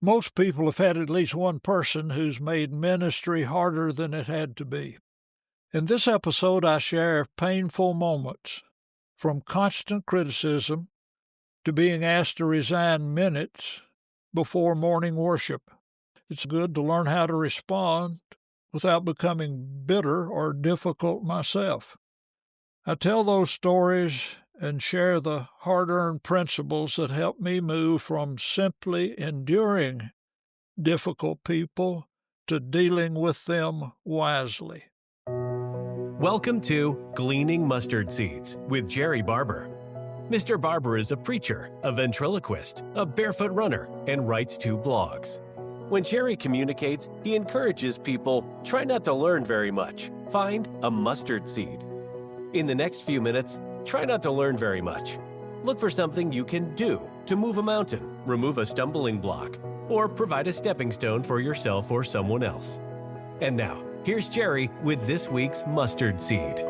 Most people have had at least one person who's made ministry harder than it had to be. In this episode, I share painful moments, from constant criticism to being asked to resign minutes before morning worship. It's good to learn how to respond without becoming bitter or difficult myself. I tell those stories and share the hard-earned principles that help me move from simply enduring difficult people to dealing with them wisely. Welcome to Gleaning Mustard Seeds with Jerrie Barber. Mr. Barber is a preacher, a ventriloquist, a barefoot runner, and writes 2 blogs. When Jerrie communicates, he encourages people, try not to learn very much. Find a mustard seed. In the next few minutes, try not to learn very much. Look for something you can do to move a mountain, remove a stumbling block, or provide a stepping stone for yourself or someone else. And now, here's Jerrie with this week's mustard seed.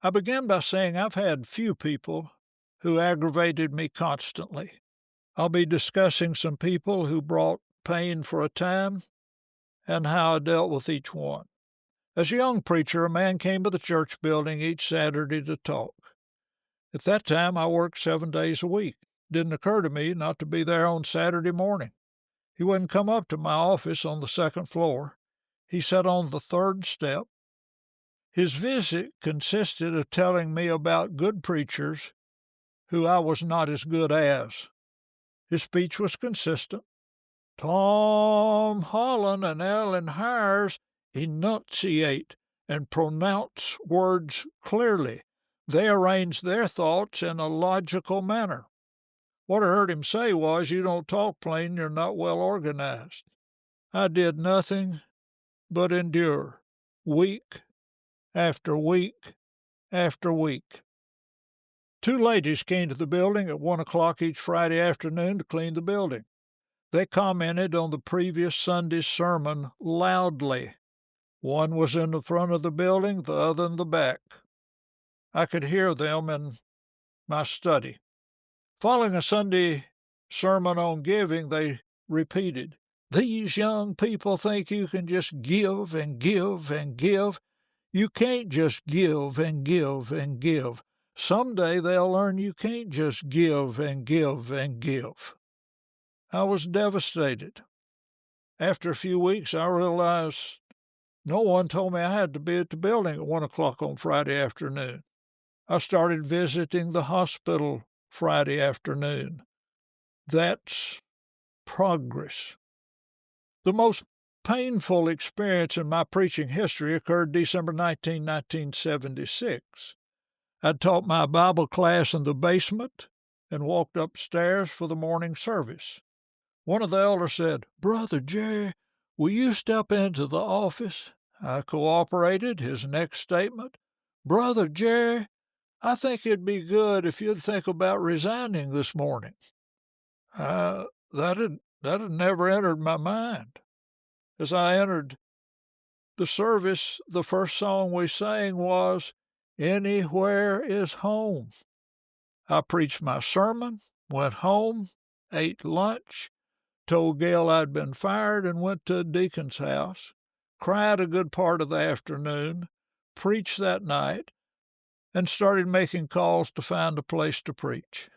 I began by saying I've had few people who aggravated me constantly. I'll be discussing some people who brought pain for a time and how I dealt with each one. As a young preacher, a man came to the church building each Saturday to talk. At that time, I worked 7 days a week. It didn't occur to me not to be there on Saturday morning. He wouldn't come up to my office on the 2nd floor. He sat on the 3rd step. His visit consisted of telling me about good preachers who I was not as good as. His speech was consistent. Tom Holland and Alan Hires enunciate and pronounce words clearly. They arrange their thoughts in a logical manner. What I heard him say was, "You don't talk plain, you're not well organized." I did nothing but endure, week after week after week. 2 ladies came to the building at 1 o'clock each Friday afternoon to clean the building. They commented on the previous Sunday's sermon loudly. One was in the front of the building, the other in the back. I could hear them in my study. Following a Sunday sermon on giving, they repeated, "These young people think you can just give and give and give. You can't just give and give and give. Someday they'll learn you can't just give and give and give." I was devastated. After a few weeks, I realized no one told me I had to be at the building at 1 o'clock on Friday afternoon. I started visiting the hospital Friday afternoon. That's progress. The most painful experience in my preaching history occurred December 19, 1976. I'd taught my Bible class in the basement and walked upstairs for the morning service. One of the elders said, "Brother Jerry, will you step into the office?" I cooperated. His next statement, "Brother Jerry, I think it'd be good if you'd think about resigning this morning." That had never entered my mind. As I entered the service, the first song we sang was, "Anywhere is Home." I preached my sermon, went home, ate lunch, told Gail I'd been fired, and went to a deacon's house, cried a good part of the afternoon, preached that night, and started making calls to find a place to preach.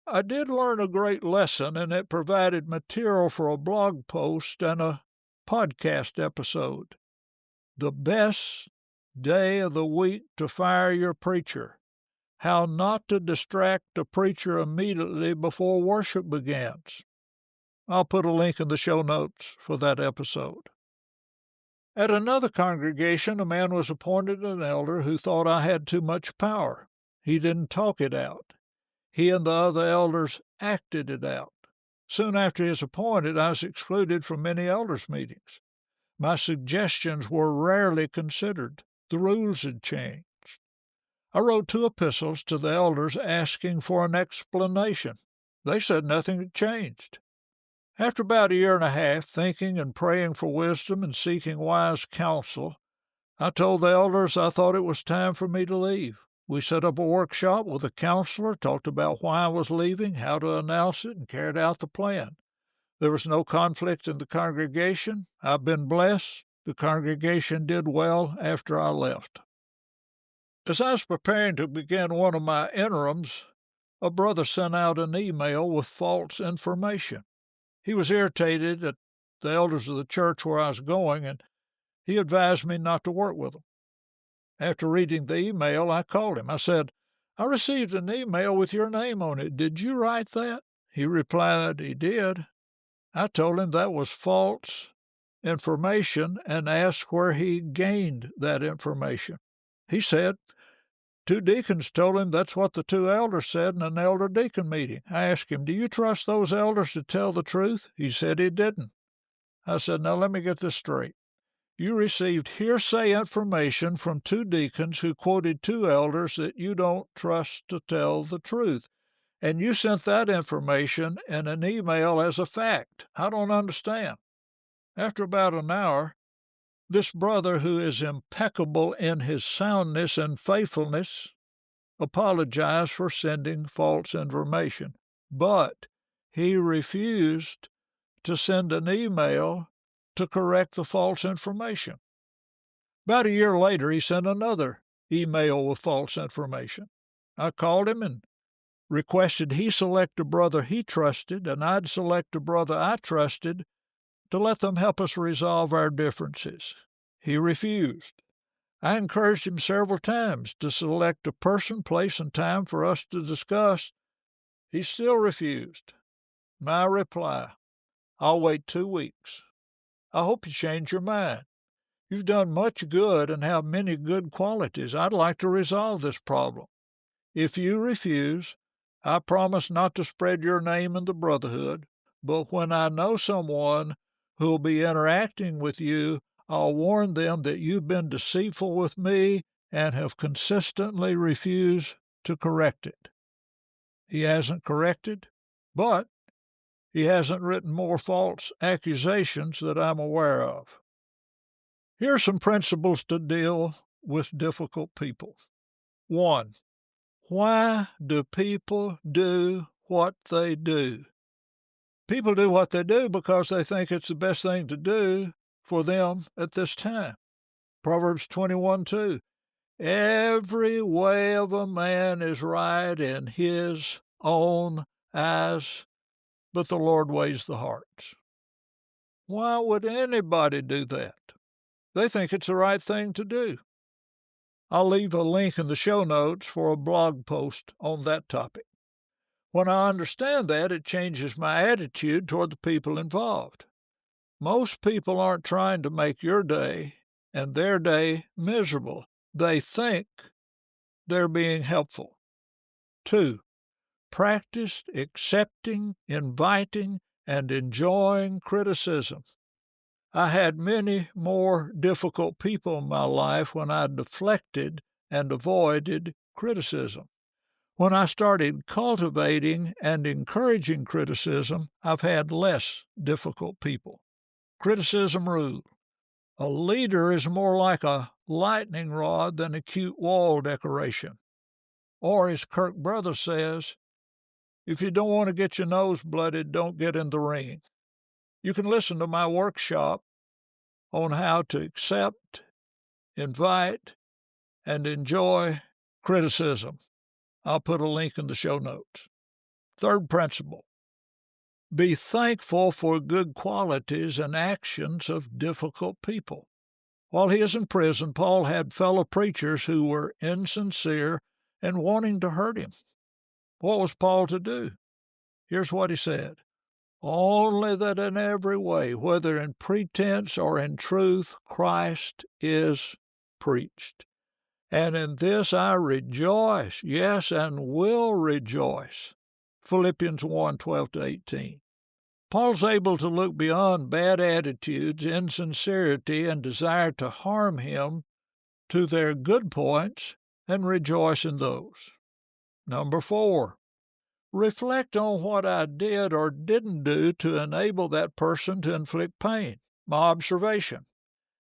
I did learn a great lesson, and it provided material for a blog post and a podcast episode. The best day of the week to fire your preacher. How not to distract a preacher immediately before worship begins. I'll put a link in the show notes for that episode. At another congregation, a man was appointed an elder who thought I had too much power. He didn't talk it out. He and the other elders acted it out. Soon after he was appointed, I was excluded from many elders' meetings. My suggestions were rarely considered. The rules had changed. I wrote 2 epistles to the elders asking for an explanation. They said nothing had changed. After about a year and a half, thinking and praying for wisdom and seeking wise counsel, I told the elders I thought it was time for me to leave. We set up a workshop with a counselor, talked about why I was leaving, how to announce it, and carried out the plan. There was no conflict in the congregation. I've been blessed. The congregation did well after I left. As I was preparing to begin one of my interims, a brother sent out an email with false information. He was irritated at the elders of the church where I was going, and he advised me not to work with them. After reading the email, I called him. I said, "I received an email with your name on it. Did you write that?" He replied he did. I told him that was false information and asked where he gained that information. He said, "Two deacons told him that's what the two elders said in an elder-deacon meeting." I asked him, "Do you trust those elders to tell the truth?" He said he didn't. I said, "Now let me get this straight. You received hearsay information from two deacons who quoted two elders that you don't trust to tell the truth, and you sent that information in an email as a fact. I don't understand." After about an hour, this brother, who is impeccable in his soundness and faithfulness, apologized for sending false information, but he refused to send an email to correct the false information. About a year later, he sent another email with false information. I called him and requested he select a brother he trusted, and I'd select a brother I trusted to let them help us resolve our differences. He refused. I encouraged him several times to select a person, place, and time for us to discuss. He still refused. My reply: "I'll wait 2 weeks. I hope you change your mind. You've done much good and have many good qualities. I'd like to resolve this problem. If you refuse, I promise not to spread your name in the brotherhood, but when I know someone who'll be interacting with you, I'll warn them that you've been deceitful with me and have consistently refused to correct it." He hasn't corrected, but he hasn't written more false accusations that I'm aware of. Here are some principles to deal with difficult people. 1. Why do people do what they do? People do what they do because they think it's the best thing to do for them at this time. Proverbs 21:2. Every way of a man is right in his own eyes, but the Lord weighs the hearts. Why would anybody do that? They think it's the right thing to do. I'll leave a link in the show notes for a blog post on that topic. When I understand that, it changes my attitude toward the people involved. Most people aren't trying to make your day and their day miserable. They think they're being helpful. 2. Practice accepting, inviting, and enjoying criticism. I had many more difficult people in my life when I deflected and avoided criticism. When I started cultivating and encouraging criticism, I've had less difficult people. Criticism rule. A leader is more like a lightning rod than a cute wall decoration. Or, as Kirk Brothers says, if you don't want to get your nose blooded, don't get in the ring. You can listen to my workshop on how to accept, invite, and enjoy criticism. I'll put a link in the show notes. 3rd principle: be thankful for good qualities and actions of difficult people. While he was in prison, Paul had fellow preachers who were insincere and wanting to hurt him. What was Paul to do? Here's what he said: "Only that in every way, whether in pretense or in truth, Christ is preached. And in this I rejoice, yes, and will rejoice." Philippians 1:12-18. Paul's able to look beyond bad attitudes, insincerity, and desire to harm him to their good points and rejoice in those. 4. Reflect on what I did or didn't do to enable that person to inflict pain. My observation: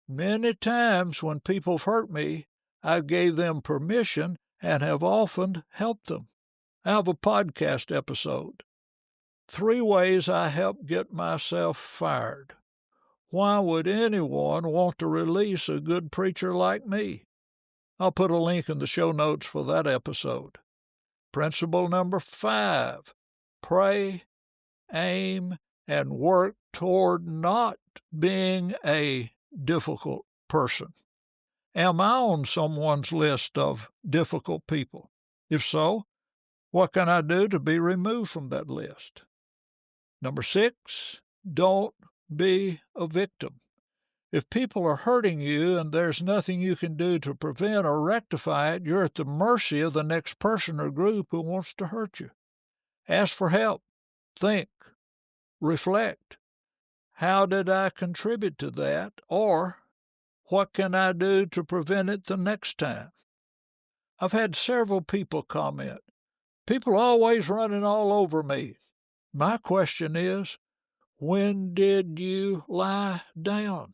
many times when people hurt me, I gave them permission and have often helped them. I have a podcast episode, 3 Ways I Helped Get Myself Fired. Why would anyone want to release a good preacher like me? I'll put a link in the show notes for that episode. Principle number 5, pray, aim, and work toward not being a difficult person. Am I on someone's list of difficult people? If so, what can I do to be removed from that list? Number 6, don't be a victim. If people are hurting you and there's nothing you can do to prevent or rectify it, you're at the mercy of the next person or group who wants to hurt you. Ask for help. Think. Reflect. How did I contribute to that? Or what can I do to prevent it the next time? I've had several people comment, people always running all over me. My question is, when did you lie down?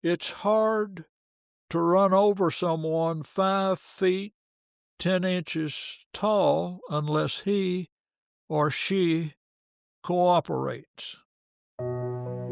It's hard to run over someone 5 feet 10 inches tall unless he or she cooperates.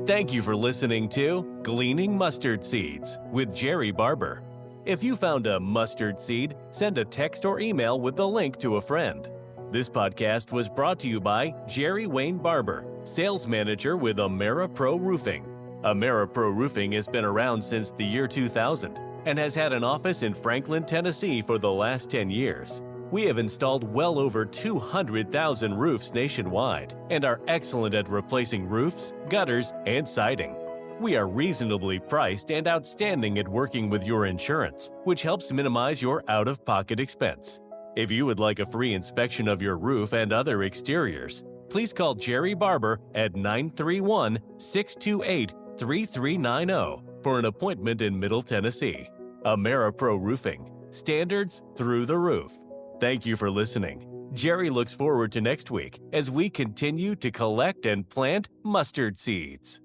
Thank you for listening to Gleaning Mustard Seeds with Jerrie Barber. If you found a mustard seed, send a text or email with the link to a friend. This podcast was brought to you by Jerrie Wayne Barber, Sales Manager with AmeriPro Roofing. AmeriPro Roofing has been around since the year 2000 and has had an office in Franklin, Tennessee for the last 10 years. We have installed well over 200,000 roofs nationwide and are excellent at replacing roofs, gutters, and siding. We are reasonably priced and outstanding at working with your insurance, which helps minimize your out-of-pocket expense. If you would like a free inspection of your roof and other exteriors, please call Jerrie Barber at 931-628-3390 for an appointment in Middle Tennessee. AmeriPro Roofing. Standards through the roof. Thank you for listening. Jerrie looks forward to next week as we continue to collect and plant mustard seeds.